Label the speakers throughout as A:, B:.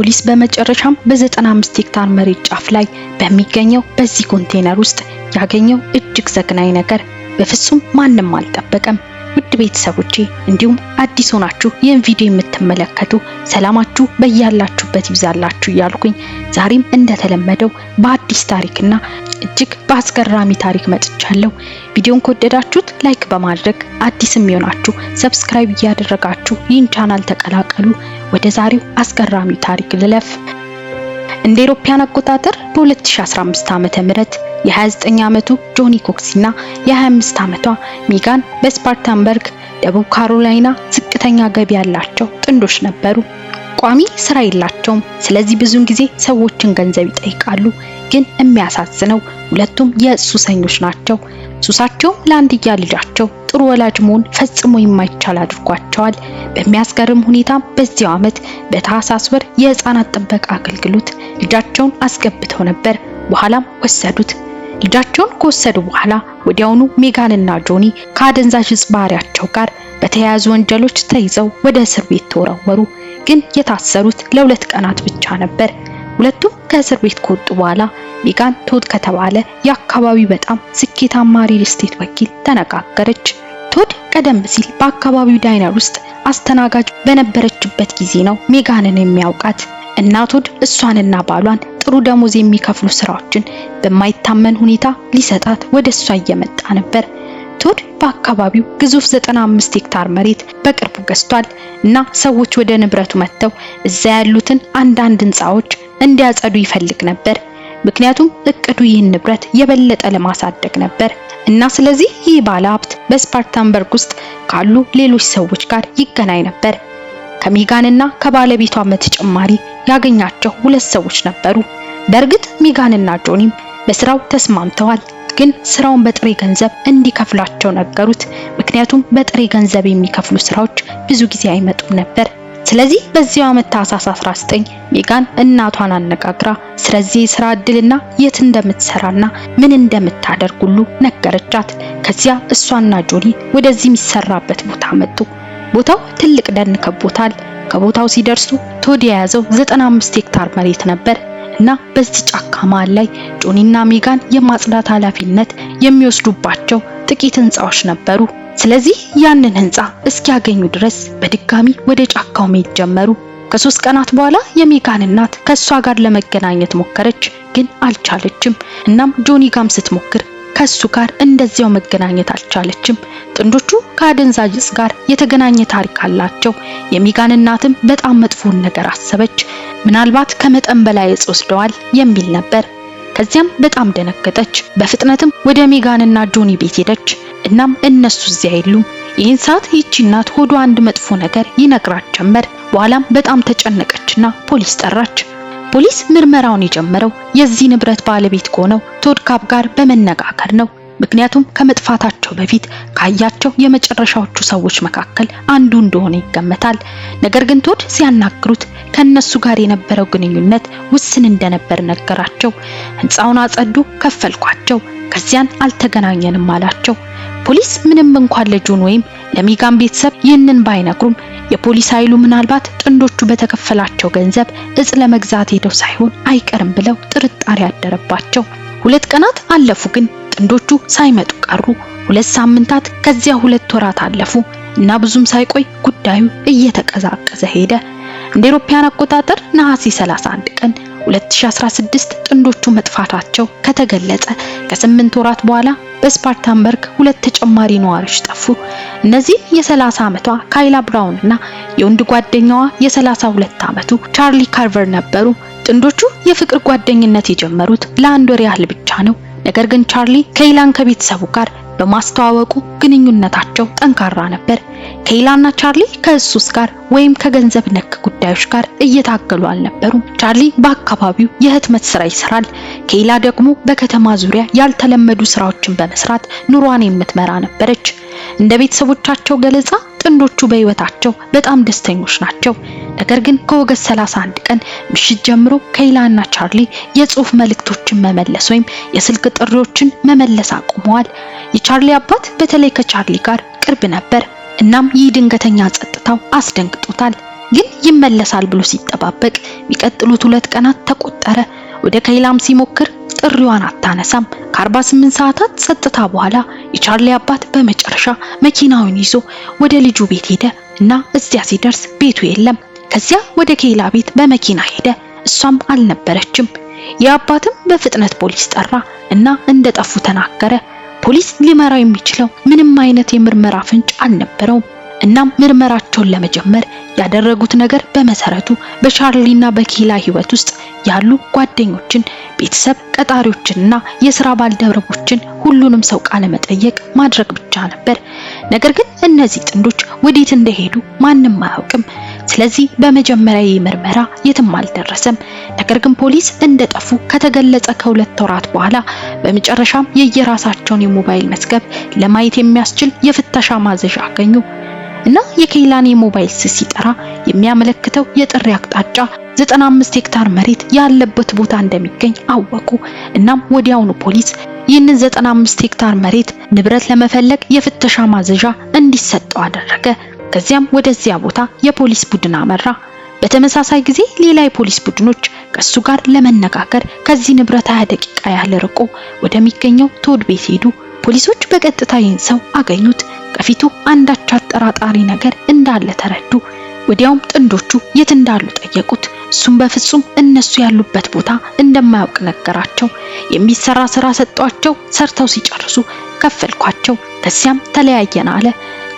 A: ፖሊስ በመጨረሻም በ95 ሄክታር መሬት ጫፍ ላይ በሚገኘው በዚህ ኮንቴነር ውስጥ ያገኘው እጅግ ዘግናኝ ነገር በፍጹም ማንም አልጠበቀም። ውድ ቤተሰቦቼ እንዲሁም አዲስ ሆናችሁ ይህን ቪዲዮ የምትመለከቱ ሰላማችሁ በያላችሁበት ይብዛላችሁ እያልኩኝ ዛሬም እንደተለመደው በአዲስ ታሪክና እጅግ በአስገራሚ ታሪክ መጥቻለሁ። ቪዲዮን ከወደዳችሁት ላይክ በማድረግ አዲስም የሆናችሁ ሰብስክራይብ እያደረጋችሁ ይህን ቻናል ተቀላቀሉ። ወደ ዛሬው አስገራሚ ታሪክ ልለፍ። እንደ ኢሮፓያን አቆጣጠር በ2015 ዓመተ ምህረት የ29 ዓመቱ ጆኒ ኮክስና የ25 ዓመቷ ሜጋን በስፓርታንበርግ ደቡብ ካሮላይና ዝቅተኛ ገቢ ያላቸው ጥንዶች ነበሩ። ቋሚ ስራ የላቸውም። ስለዚህ ብዙውን ጊዜ ሰዎችን ገንዘብ ይጠይቃሉ። ግን የሚያሳዝነው ሁለቱም የሱሰኞች ናቸው። ሱሳቸው ለአንድያ ልጃቸው ጥሩ ወላጅ መሆን ፈጽሞ የማይቻል አድርጓቸዋል። በሚያስገርም ሁኔታ በዚያው ዓመት በታህሳስ ወር የህፃናት ጥበቃ አገልግሎት ልጃቸውን አስገብተው ነበር። በኋላም ወሰዱት። ልጃቸውን ከወሰዱ በኋላ ወዲያውኑ ሜጋንና ጆኒ ከአደንዛዥ ዕፅ ባህሪያቸው ጋር በተያያዙ ወንጀሎች ተይዘው ወደ እስር ቤት ተወረወሩ። ግን የታሰሩት ለ2 ቀናት ብቻ ነበር። ሁለቱም ከእስር ቤት ከወጡ በኋላ ሜጋን ቶድ ከተባለ የአካባቢው በጣም ስኬታማ ሪል ስቴት ወኪል ተነጋገረች። ቶድ ቀደም ሲል በአካባቢው ዳይነር ውስጥ አስተናጋጅ በነበረችበት ጊዜ ነው ሜጋንን የሚያውቃት እና ቶድ እሷንና ባሏን ጥሩ ደሞዝ የሚከፍሉ ስራዎችን በማይታመን ሁኔታ ሊሰጣት ወደ እሷ እየመጣ ነበር። ቶድ በአካባቢው ግዙፍ 95 ሄክታር መሬት በቅርቡ ገዝቷል እና ሰዎች ወደ ንብረቱ መጥተው እዛ ያሉትን አንዳንድ ህንጻዎች እንዲያጸዱ ይፈልግ ነበር። ምክንያቱም እቅዱ ይህን ንብረት የበለጠ ለማሳደግ ነበር እና ስለዚህ ይህ ባለሀብት በስፓርታንበርግ ውስጥ ካሉ ሌሎች ሰዎች ጋር ይገናኝ ነበር። ከሜጋንና ከባለቤቷ በተጨማሪ ያገኛቸው 2 ሰዎች ነበሩ። በእርግጥ ሜጋንና ጆኒም በስራው ተስማምተዋል። ግን ስራውን በጥሬ ገንዘብ እንዲከፍላቸው ነገሩት። ምክንያቱም በጥሬ ገንዘብ የሚከፍሉ ስራዎች ብዙ ጊዜ አይመጡም ነበር። ስለዚህ በዚያው ዓመት ታህሳስ 19 ሜጋን እናቷን አነጋግራ ስለዚህ የስራ እድልና የት እንደምትሰራና ምን እንደምታደርግ ሁሉ ነገረቻት። ከዚያ እሷና ጆኒ ወደዚህ የሚሰራበት ቦታ መጡ። ቦታው ትልቅ ደን ከቦታል። ከቦታው ሲደርሱ ቶድ የያዘው 95 ሄክታር መሬት ነበር እና በዚህ ጫካ መሃል ላይ ጆኒና ሜጋን የማጽዳት ኃላፊነት የሚወስዱባቸው ጥቂት ህንጻዎች ነበሩ። ስለዚህ ያንን ህንጻ እስኪያገኙ ድረስ በድጋሚ ወደ ጫካው መሄድ ጀመሩ። ከ3 ቀናት በኋላ የሜጋን እናት ከሷ ጋር ለመገናኘት ሞከረች፣ ግን አልቻለችም። እናም ጆኒ ጋም ስትሞክር ከሱ ጋር እንደዚያው መገናኘት አልቻለችም። ጥንዶቹ ከአደንዛዥ ዕፅ ጋር የተገናኘ ታሪክ አላቸው። የሜጋን እናትም በጣም መጥፎን ነገር አሰበች። ምናልባት ከመጠን በላይ ዕፅ ወስደዋል የሚል ነበር። ከዚያም በጣም ደነገጠች። በፍጥነትም ወደ ሜጋንና ጆኒ ቤት ሄደች። እናም እነሱ እዚያ የሉም። ይህን ሰዓት ይቺ እናት ሆዷ አንድ መጥፎ ነገር ይነግራት ጀመር። በኋላም በጣም ተጨነቀችና ፖሊስ ጠራች። ፖሊስ ምርመራውን የጀመረው የዚህ ንብረት ባለቤት ከሆነው ቶድ ካብ ጋር በመነጋገር ነው። ምክንያቱም ከመጥፋታቸው በፊት ካያቸው የመጨረሻዎቹ ሰዎች መካከል አንዱ እንደሆነ ይገመታል። ነገር ግን ቶድ ሲያናግሩት ከነሱ ጋር የነበረው ግንኙነት ውስን እንደነበር ነገራቸው። ህንጻውን አጸዱ፣ ከፈልኳቸው፣ ከዚያን አልተገናኘንም አላቸው። ፖሊስ ምንም እንኳን ለጆን ወይም ለሜጋን ቤተሰብ ይህንን ባይነግሩም የፖሊስ ኃይሉ ምናልባት ጥንዶቹ በተከፈላቸው ገንዘብ ዕፅ ለመግዛት ሄደው ሳይሆን አይቀርም ብለው ጥርጣሬ ያደረባቸው። 2 ቀናት አለፉ፣ ግን ጥንዶቹ ሳይመጡ ቀሩ። 2 ሳምንታት፣ ከዚያ 2 ወራት አለፉ እና ብዙም ሳይቆይ ጉዳዩ እየተቀዛቀዘ ሄደ። እንደ ኢሮፓያን አቆጣጠር ነሐሴ 31 ቀን 2016 ጥንዶቹ መጥፋታቸው ከተገለጸ ከ8 ወራት በኋላ በስፓርታንበርግ 2 ተጨማሪ ነዋሪዎች ጠፉ። እነዚህ የ30 ዓመቷ ካይላ ብራውን እና የወንድ ጓደኛዋ የ32 ዓመቱ ቻርሊ ካርቨር ነበሩ። ጥንዶቹ የፍቅር ጓደኝነት የጀመሩት ለ1 ወር ያህል ብቻ ነው። ነገር ግን ቻርሊ ካይላን ከቤተሰቡ ጋር በማስተዋወቁ ግንኙነታቸው ጠንካራ ነበር። ካይላና ቻርሊ ከሱስ ጋር ወይም ከገንዘብ ነክ ጉዳዮች ጋር እየታገሉ አልነበሩም። ቻርሊ በአካባቢው የህትመት ስራ ይሰራል። ካይላ ደግሞ በከተማ ዙሪያ ያልተለመዱ ስራዎችን በመስራት ኑሯን የምትመራ ነበረች። እንደ ቤተሰቦቻቸው ገለጻ ጥንዶቹ በህይወታቸው በጣም ደስተኞች ናቸው። ነገር ግን ከኦገስት 31 ቀን ምሽት ጀምሮ ካይላና ቻርሊ የጽሁፍ መልእክቶችን መመለስ ወይም የስልክ ጥሪዎችን መመለስ አቁመዋል። የቻርሊ አባት በተለይ ከቻርሊ ጋር ቅርብ ነበር። እናም ይህ ድንገተኛ ጸጥታው አስደንግጦታል። ግን ይመለሳል ብሎ ሲጠባበቅ የሚቀጥሉት 2 ቀናት ተቆጠረ። ወደ ከይላም ሲሞክር ጥሪዋን አታነሳም። ከ48 ሰዓታት ጸጥታ በኋላ የቻርሊ አባት በመጨረሻ መኪናውን ይዞ ወደ ልጁ ቤት ሄደ እና እዚያ ሲደርስ ቤቱ የለም። ከዚያ ወደ ከይላ ቤት በመኪና ሄደ። እሷም አልነበረችም። የአባትም በፍጥነት ፖሊስ ጠራ እና እንደጠፉ ተናገረ። ፖሊስ ሊመራው የሚችለው ምንም አይነት የምርመራ ፍንጭ አልነበረውም። እናም ምርመራቸውን ለመጀመር ያደረጉት ነገር በመሰረቱ በቻርሊና በከይላ ህይወት ውስጥ ያሉ ጓደኞችን፣ ቤተሰብ፣ ቀጣሪዎችንና የሥራ ባልደረቦችን ሁሉንም ሰው ቃለ መጠየቅ ማድረግ ብቻ ነበር። ነገር ግን እነዚህ ጥንዶች ወዴት እንደሄዱ ማንም አያውቅም። ስለዚህ በመጀመሪያ የምርመራ የትም አልደረሰም። ነገር ግን ፖሊስ እንደጠፉ ከተገለጸ ከ2 ወራት በኋላ በመጨረሻም የየራሳቸውን የሞባይል መዝገብ ለማየት የሚያስችል የፍተሻ ማዘዣ አገኙ እና የከይላን የሞባይል ስልክ ሲጠራ የሚያመለክተው የጥሪ አቅጣጫ 95 ሄክታር መሬት ያለበት ቦታ እንደሚገኝ አወቁ። እናም ወዲያውኑ ፖሊስ ይህንን 95 ሄክታር መሬት ንብረት ለመፈለግ የፍተሻ ማዘዣ እንዲሰጠው አደረገ። ከዚያም ወደዚያ ቦታ የፖሊስ ቡድን አመራ። በተመሳሳይ ጊዜ ሌላ የፖሊስ ቡድኖች ከሱ ጋር ለመነጋገር ከዚህ ንብረት 20 ደቂቃ ያህል ርቆ ወደሚገኘው ቶድ ቤት ሄዱ። ፖሊሶች በቀጥታ ይህን ሰው አገኙት። ከፊቱ አንዳች አጠራጣሪ ነገር እንዳለ ተረዱ። ወዲያውም ጥንዶቹ የት እንዳሉ ጠየቁት። እሱም በፍጹም እነሱ ያሉበት ቦታ እንደማያውቅ ነገራቸው። የሚሰራ ስራ ሰጧቸው። ሰርተው ሲጨርሱ ከፈልኳቸው፣ ከዚያም ተለያየን አለ።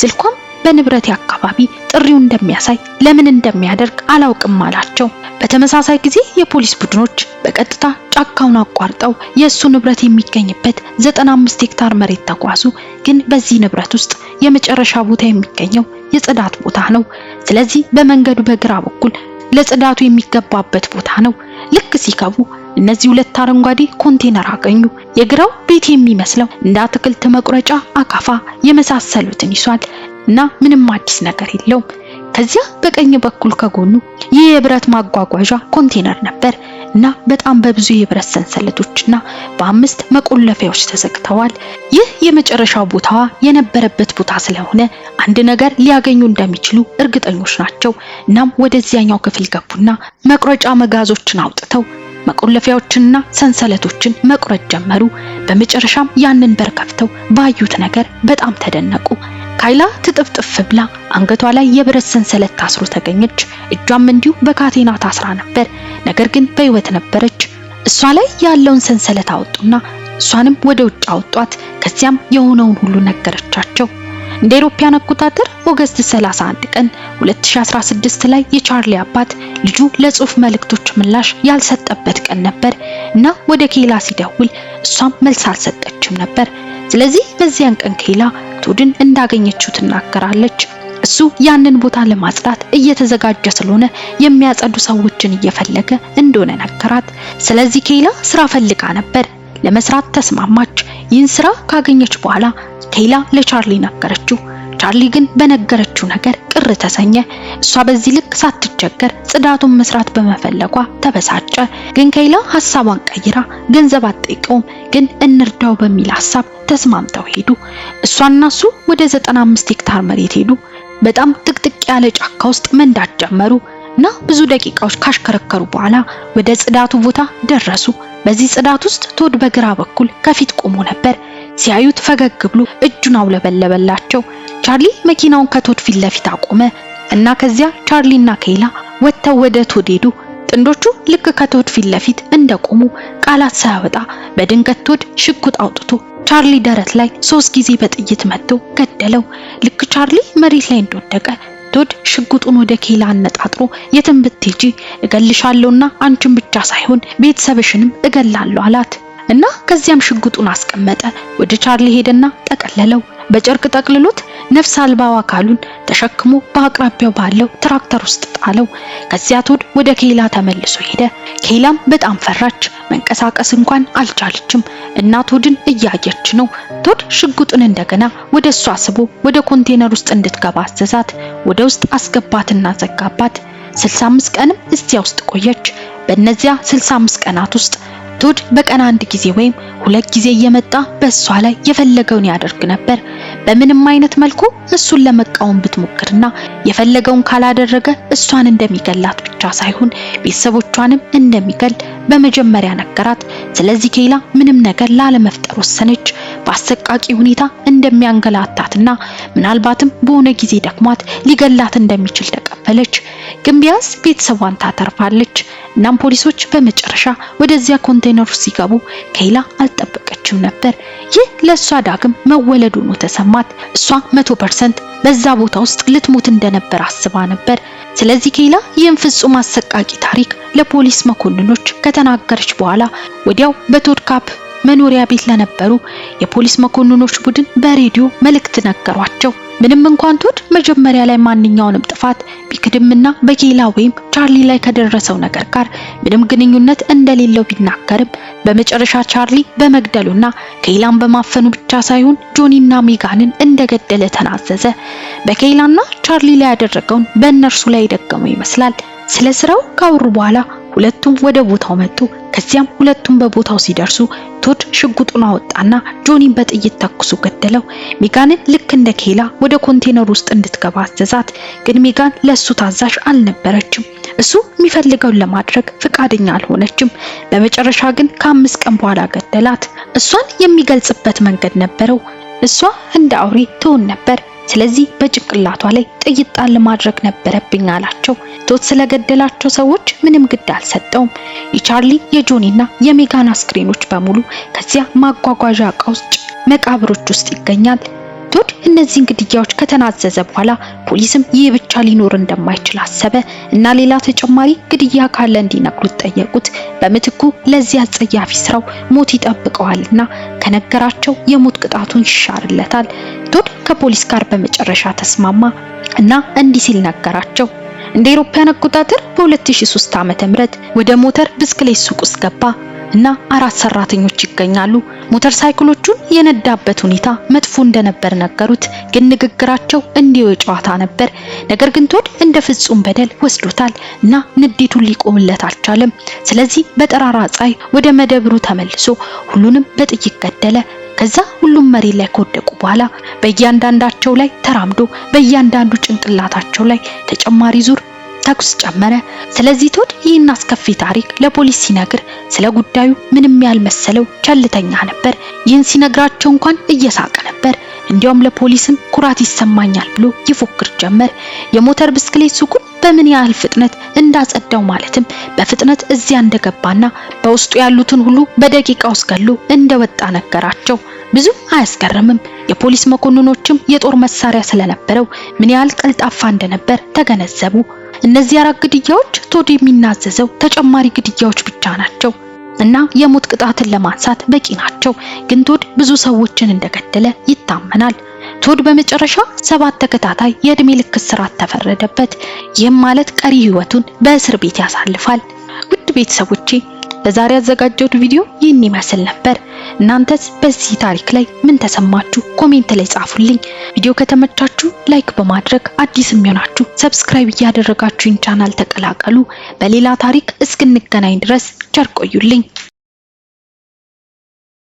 A: ስልኳም በንብረቴ አካባቢ ጥሪው እንደሚያሳይ ለምን እንደሚያደርግ አላውቅም አላቸው። በተመሳሳይ ጊዜ የፖሊስ ቡድኖች በቀጥታ ጫካውን አቋርጠው የሱ ንብረት የሚገኝበት 95 ሄክታር መሬት ተጓዙ። ግን በዚህ ንብረት ውስጥ የመጨረሻ ቦታ የሚገኘው የጽዳት ቦታ ነው። ስለዚህ በመንገዱ በግራ በኩል ለጽዳቱ የሚገባበት ቦታ ነው። ልክ ሲከቡ እነዚህ 2 አረንጓዴ ኮንቴነር አገኙ። የግራው ቤት የሚመስለው እንደ አትክልት መቁረጫ፣ አካፋ የመሳሰሉትን ይዟል እና ምንም አዲስ ነገር የለውም። ከዚያ በቀኝ በኩል ከጎኑ ይህ የብረት ማጓጓዣ ኮንቴነር ነበር እና በጣም በብዙ የብረት ሰንሰለቶችና በ5 መቆለፊያዎች ተዘግተዋል። ይህ የመጨረሻው ቦታዋ የነበረበት ቦታ ስለሆነ አንድ ነገር ሊያገኙ እንደሚችሉ እርግጠኞች ናቸው። እናም ወደዚያኛው ክፍል ገቡና መቁረጫ መጋዞችን አውጥተው መቆለፊያዎችንና ሰንሰለቶችን መቁረጥ ጀመሩ። በመጨረሻም ያንን በር ከፍተው ባዩት ነገር በጣም ተደነቁ። ካይላ ትጥፍጥፍ ብላ አንገቷ ላይ የብረት ሰንሰለት ታስሮ ተገኘች። እጇም እንዲሁ በካቴና ታስራ ነበር። ነገር ግን በህይወት ነበረች። እሷ ላይ ያለውን ሰንሰለት አወጡና እሷንም ወደ ውጭ አወጧት። ከዚያም የሆነውን ሁሉ ነገረቻቸው። እንደ አውሮፓውያን አቆጣጠር ኦገስት 31 ቀን 2016 ላይ የቻርሊ አባት ልጁ ለጽሁፍ መልእክቶች ምላሽ ያልሰጠበት ቀን ነበር እና ወደ ከይላ ሲደውል እሷም መልስ አልሰጠችም ነበር። ስለዚህ በዚያን ቀን ከይላ ቶድን እንዳገኘችው ትናገራለች። እሱ ያንን ቦታ ለማጽዳት እየተዘጋጀ ስለሆነ የሚያጸዱ ሰዎችን እየፈለገ እንደሆነ ነገራት። ስለዚህ ከይላ ስራ ፈልጋ ነበር። ለመስራት ተስማማች። ይህን ስራ ካገኘች በኋላ ከይላ ለቻርሊ ነገረችው። ቻርሊ ግን በነገረችው ነገር ቅር ተሰኘ። እሷ በዚህ ልክ ሳትቸገር ጽዳቱን መስራት በመፈለጓ ተበሳጨ። ግን ከይላ ሐሳቧን ቀይራ ገንዘብ አትጠይቀውም፣ ግን እንርዳው በሚል ሐሳብ ተስማምተው ሄዱ። እሷና እሱ ወደ 95 ሄክታር መሬት ሄዱ። በጣም ጥቅጥቅ ያለ ጫካ ውስጥ መንዳት ጀመሩ እና ብዙ ደቂቃዎች ካሽከረከሩ በኋላ ወደ ጽዳቱ ቦታ ደረሱ። በዚህ ጽዳት ውስጥ ቶድ በግራ በኩል ከፊት ቆሞ ነበር። ሲያዩት ፈገግ ብሎ እጁን አውለበለበላቸው። ቻርሊ መኪናውን ከቶድ ፊት ለፊት አቆመ እና ከዚያ ቻርሊና ከይላ ወጥተው ወደ ቶድ ሄዱ። ጥንዶቹ ልክ ከቶድ ፊት ለፊት እንደቆሙ ቃላት ሳያወጣ በድንገት ቶድ ሽጉጥ አውጥቶ ቻርሊ ደረት ላይ 3 ጊዜ በጥይት መቶ ገደለው። ልክ ቻርሊ መሬት ላይ እንደወደቀ ቶድ ሽጉጡን ወደ ከይላ አነጣጥሮ የትም ብትሄጂ እገልሻለሁና አንቺን ብቻ ሳይሆን ቤተሰብሽንም እገላለሁ አላት እና ከዚያም ሽጉጡን አስቀመጠ። ወደ ቻርሊ ሄደና ጠቀለለው። በጨርቅ ጠቅልሎት ነፍስ አልባው አካሉን ተሸክሞ በአቅራቢያው ባለው ትራክተር ውስጥ ጣለው። ከዚያ ቶድ ወደ ከይላ ተመልሶ ሄደ። ከይላም በጣም ፈራች። መንቀሳቀስ እንኳን አልቻለችም እና ቶድን እያየች ነው። ቶድ ሽጉጡን እንደገና ወደ እሷ አስቦ ወደ ኮንቴነር ውስጥ እንድትገባ አዘዛት። ወደ ውስጥ አስገባትና ዘጋባት። 65 ቀንም እዚያ ውስጥ ቆየች። በእነዚያ 65 ቀናት ውስጥ ቶድ በቀን አንድ ጊዜ ወይም ሁለት ጊዜ እየመጣ በእሷ ላይ የፈለገውን ያደርግ ነበር። በምንም አይነት መልኩ እሱን ለመቃወም ብትሞክርና የፈለገውን ካላደረገ እሷን እንደሚገላት ብቻ ሳይሆን ቤተሰቦቿንም እንደሚገል በመጀመሪያ ነገራት። ስለዚህ ኬይላ ምንም ነገር ላለመፍጠር ወሰነች። በአሰቃቂ ሁኔታ እንደሚያንገላታትና ምናልባትም በሆነ ጊዜ ደክሟት ሊገላት እንደሚችል ተቀበለች። ግን ቢያንስ ቤተሰቧን ታተርፋለች። እናም ፖሊሶች በመጨረሻ ወደዚያ ኮንቴነር ሲገቡ ኬይላ አልጠበቀችም ነበር። ይህ ለሷ ዳግም መወለዱ ነው ተሰማት። እሷ 100% በዛ ቦታ ውስጥ ልትሞት እንደነበር አስባ ነበር። ስለዚህ ኬይላ ይህን ፍጹም አሰቃቂ ታሪክ ለፖሊስ መኮንኖች ከተናገረች በኋላ ወዲያው በቶድ ካፕ መኖሪያ ቤት ለነበሩ የፖሊስ መኮንኖች ቡድን በሬዲዮ መልእክት ነገሯቸው። ምንም እንኳን ቶድ መጀመሪያ ላይ ማንኛውንም ጥፋት ቢክድምና በኬይላ ወይም ቻርሊ ላይ ከደረሰው ነገር ጋር ምንም ግንኙነት እንደሌለው ቢናገርም በመጨረሻ ቻርሊ በመግደሉና ኬይላን በማፈኑ ብቻ ሳይሆን ጆኒና ሜጋንን እንደገደለ ተናዘዘ። በኬይላና ቻርሊ ላይ ያደረገውን በእነርሱ ላይ ደገመው ይመስላል። ስለ ስራው ካወሩ በኋላ ሁለቱም ወደ ቦታው መጡ። ከዚያም ሁለቱም በቦታው ሲደርሱ ቶድ ሽጉጡን አወጣና ጆኒን በጥይት ተኩሶ ገደለው። ሜጋንን ልክ እንደ ኬይላ ወደ ኮንቴነር ውስጥ እንድትገባ አዘዛት። ግን ሜጋን ለሱ ታዛዥ አልነበረችም። እሱ የሚፈልገውን ለማድረግ ፍቃደኛ አልሆነችም። በመጨረሻ ግን ከ5 ቀን በኋላ ገደላት። እሷን የሚገልጽበት መንገድ ነበረው። እሷ እንደ አውሬ ትሆን ነበር። ስለዚህ በጭንቅላቷ ላይ ጥይት ጣል ማድረግ ነበረብኝ አላቸው። ቶድ ስለገደላቸው ሰዎች ምንም ግድ አልሰጠውም። የቻርሊ የጆኒና የሜጋን አስክሬኖች በሙሉ ከዚያ ማጓጓዣ ዕቃዎች መቃብሮች ውስጥ ይገኛል። ቶድ እነዚህን ግድያዎች ከተናዘዘ በኋላ ፖሊስም ይህ ብቻ ሊኖር እንደማይችል አሰበ እና ሌላ ተጨማሪ ግድያ ካለ እንዲነግሩት ጠየቁት። በምትኩ ለዚህ አጸያፊ ስራው ሞት ይጠብቀዋልና ከነገራቸው የሞት ቅጣቱን ይሻርለታል። ቶድ ከፖሊስ ጋር በመጨረሻ ተስማማ እና እንዲህ ሲል ነገራቸው። እንደ አውሮፓውያን አቆጣጠር በ2003 ዓ.ም ወደ ሞተር ብስክሌት ሱቅ ውስጥ ገባ እና 4 ሰራተኞች ይገኛሉ። ሞተር ሳይክሎቹን የነዳበት ሁኔታ መጥፎ እንደነበር ነገሩት። ግን ንግግራቸው እንዲሁ የጨዋታ ነበር። ነገር ግን ቶድ እንደ ፍጹም በደል ወስዶታል እና ንዴቱን ሊቆምለት አልቻለም። ስለዚህ በጠራራ ፀሐይ ወደ መደብሩ ተመልሶ ሁሉንም በጥይት ገደለ። ከዛ ሁሉም መሬት ላይ ከወደቁ በኋላ በእያንዳንዳቸው ላይ ተራምዶ በእያንዳንዱ ጭንቅላታቸው ላይ ተጨማሪ ዙር ተኩስ ጨመረ። ስለዚህ ቶድ ይህን አስከፊ ታሪክ ለፖሊስ ሲነግር ስለ ጉዳዩ ምንም ያልመሰለው ቸልተኛ ነበር። ይህን ሲነግራቸው እንኳን እየሳቀ ነበር። እንዲያውም ለፖሊስም ኩራት ይሰማኛል ብሎ ይፎክር ጀመር። የሞተር ብስክሌት ሱቁን በምን ያህል ፍጥነት እንዳጸዳው ማለትም በፍጥነት እዚያ እንደገባና በውስጡ ያሉትን ሁሉ በደቂቃ ውስጥ ገሎ እንደወጣ ነገራቸው። ብዙ አያስገርምም። የፖሊስ መኮንኖችም የጦር መሳሪያ ስለነበረው ምን ያህል ቀልጣፋ እንደነበር ተገነዘቡ። እነዚህ 4 ግድያዎች ቶድ የሚናዘዘው ተጨማሪ ግድያዎች ብቻ ናቸው እና የሞት ቅጣትን ለማንሳት በቂ ናቸው። ግን ቶድ ብዙ ሰዎችን እንደገደለ ይታመናል። ቶድ በመጨረሻ 7 ተከታታይ የእድሜ ልክ እስራት ተፈረደበት። ይህም ማለት ቀሪ ህይወቱን በእስር ቤት ያሳልፋል። ውድ ቤተሰቦቼ ለዛሬ ያዘጋጀሁት ቪዲዮ ይህን ይመስል ነበር። እናንተስ በዚህ ታሪክ ላይ ምን ተሰማችሁ? ኮሜንት ላይ ጻፉልኝ። ቪዲዮ ከተመቻችሁ ላይክ በማድረግ አዲስም ሆናችሁ ሰብስክራይብ እያደረጋችሁኝ ቻናል ተቀላቀሉ። በሌላ ታሪክ እስክንገናኝ ድረስ ቸር ቆዩልኝ።